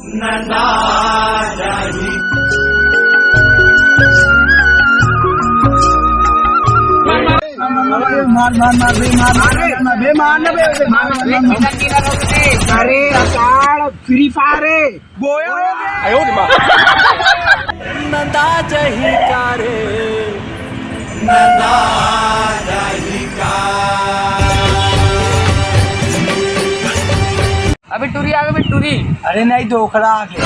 अरे Ashadh free fire है बोया हो गया नंदा जही का रे नंदा जही का। अबे टूरी आ गए टूरी। अरे नहीं धोखड़ा आ गया।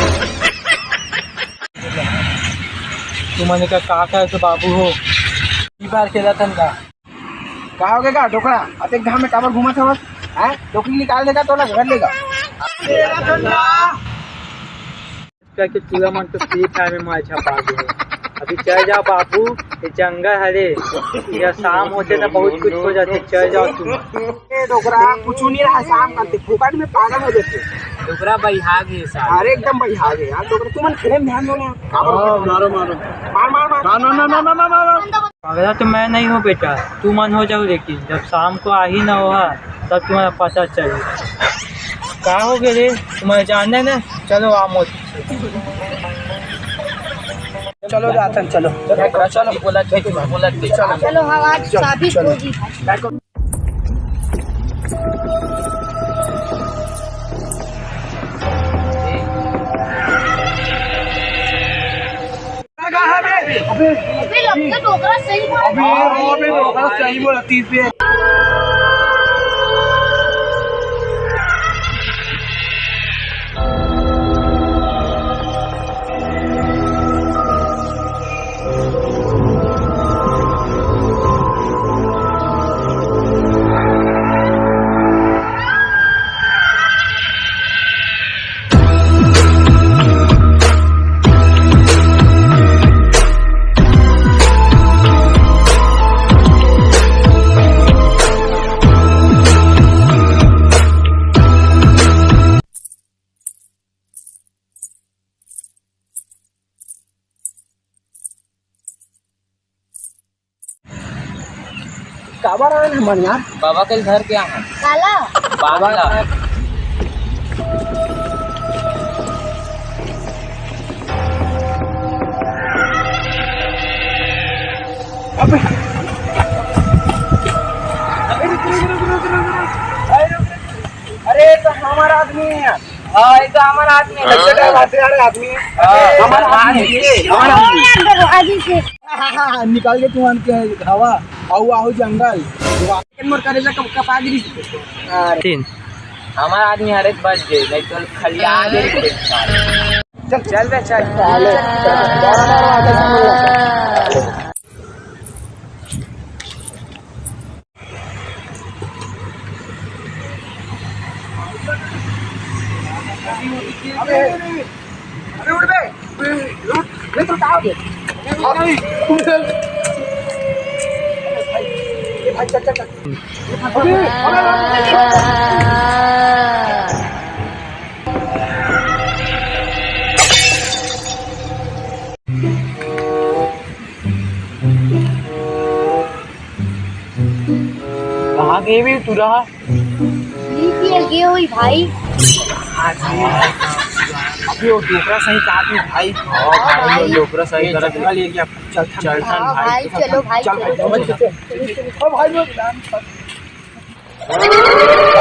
तुमने का काका के बाबू हो बार खेला था का कहा हो गया ढोकड़ा अते घाम में काबर घुमा था बस हैं टोकरी निकाल देगा तो ना घर लेगा के पूरा मन तो फ्री फायर में मार छपा गए। अभी चल जाओ बाबू ये जंगल हरे या शाम होते ना बहुत कुछ हो जाते। चल जाओ तुम ढोकड़ा कुछ नहीं रहा शाम करते फुकट में पागल हो जाते टुकड़ा बहिहा गए साहब। अरे एकदम बहिहा गए यार ढोकड़ा तुम खेले में ध्यान दो ना मारो मारो मार मार मार ना अगला तो मैं नहीं हूँ बेटा तू मन हो जाओ लेकिन जब शाम को आ ही ना होगा तब तुम्हारा पता चलेगा। कहाँ हो गए रे तुम्हारे जानना ना चलो आ मोदी चलो जातन चलो चलो बोला चलो हवा साबित होगी। अबे लगता ढोकला सही बोला। सही बोला 30 पे काबर आए हमारे यार बाबा के घर क्या है काला बाबा अबे अरे तो हमारा आदमी है यार। हाँ ये तो हमारा आदमी है। आदमी है हमारा आगे से निकाल के तुम के हवा आओ आओ जंगल मोर करेला कपा गिरी तीन हमारा आदमी हर एक बच गए नहीं तो खलिया आगे चल चल बे चल अबे उठ बे ले तो आओ बे भाई चल चल अबे कहाँ गए भी तू रहा गए हुई भाई। अभी वो डोकरा सही काट में भाई भाई डोकरा सही कर जंगल एरिया चल चल भाई चलो भाई चल चलो भाई भाई